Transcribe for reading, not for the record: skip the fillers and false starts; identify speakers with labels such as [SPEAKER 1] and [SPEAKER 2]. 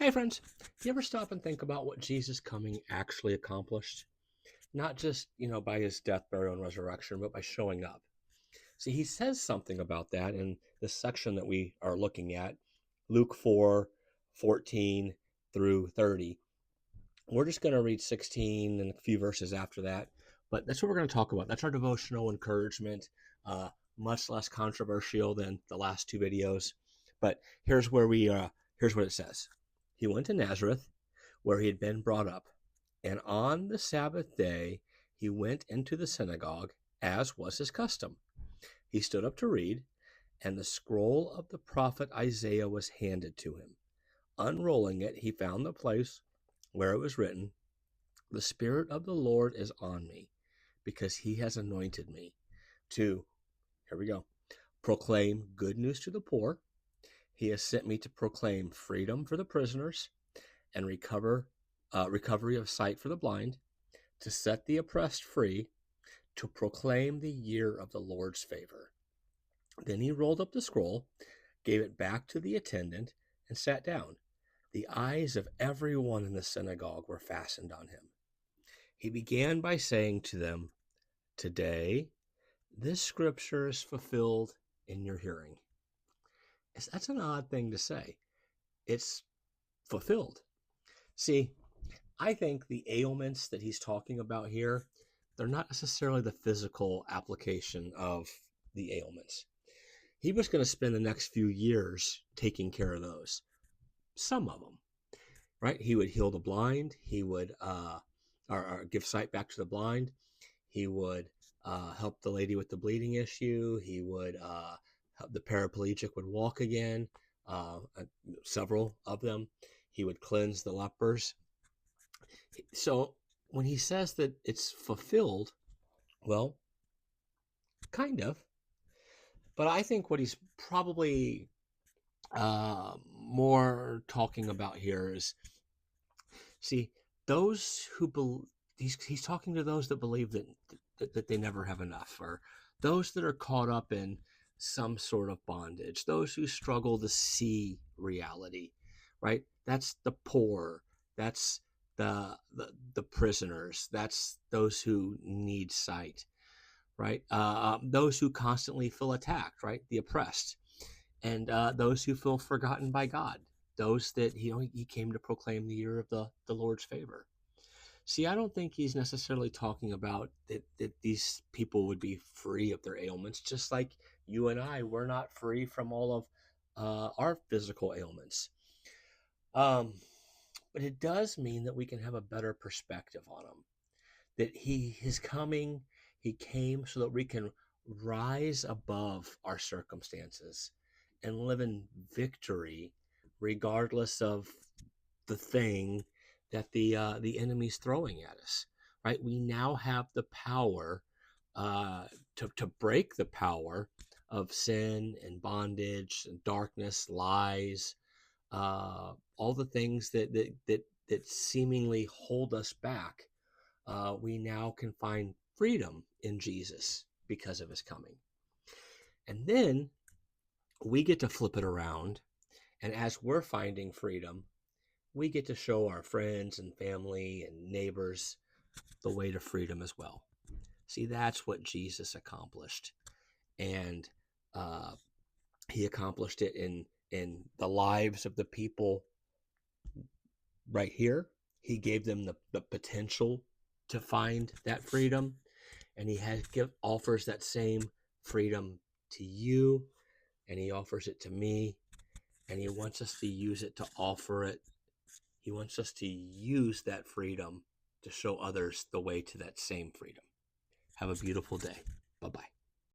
[SPEAKER 1] Hey friends, you ever stop and think about what Jesus coming actually accomplished? Not just, by his death, burial, and resurrection, but by showing up. See, he says something about that in this section that we are looking at, Luke 4:14 through 30. We're just going to read 16 and a few verses after that, but that's what we're going to talk about. That's our devotional encouragement, uh, much less controversial than the last two videos. But here's what it says. He went to Nazareth, where he had been brought up, and on the Sabbath day he went into the synagogue, as was his custom. He stood up to read, and the scroll of the prophet Isaiah was handed to him. Unrolling it, he found the place where it was written, "The Spirit of the Lord is on me, because he has anointed me to," here we go, "proclaim good news to the poor. He has sent me to proclaim freedom for the prisoners and recovery of sight for the blind, to set the oppressed free, to proclaim the year of the Lord's favor." Then he rolled up the scroll, gave it back to the attendant, and sat down. The eyes of everyone in the synagogue were fastened on him. He began by saying to them, "Today, this scripture is fulfilled in your hearing." That's an odd thing to say. It's fulfilled. See, I think the ailments that he's talking about here, they're not necessarily the physical application of the ailments. He was going to spend the next few years taking care of those. Some of them, right? He would heal the blind. He would or give sight back to the blind. He would help the lady with the bleeding issue. He would help the paraplegic would walk again, several of them. He would cleanse the lepers. So when he says that it's fulfilled, well, kind of. But I think what he's probably more talking about here is, see, those who believe, he's talking to those that believe that they never have enough, or those that are caught up in some sort of bondage, those who struggle to see reality, right? That's the poor, that's the prisoners, that's those who need sight, right? Those who constantly feel attacked, right? The oppressed, and those who feel forgotten by God, those that he came to proclaim the year of the Lord's favor. See, I don't think he's necessarily talking about that these people would be free of their ailments, just like you and I, we're not free from all of our physical ailments. Um, but it does mean that we can have a better perspective on him. That his coming, he came so that we can rise above our circumstances and live in victory, regardless of the thing that the enemy's throwing at us. Right? We now have the power to break the power of sin and bondage and darkness, lies, all the things that seemingly hold us back. We now can find freedom in Jesus because of his coming. And then we get to flip it around. And as we're finding freedom, we get to show our friends and family and neighbors the way to freedom as well. See, that's what Jesus accomplished. And uh, he accomplished it in the lives of the people right here. He gave them the potential to find that freedom, and he offers that same freedom to you, and he offers it to me, and he wants us to use it to offer it. He wants us to use that freedom to show others the way to that same freedom. Have a beautiful day. Bye-bye.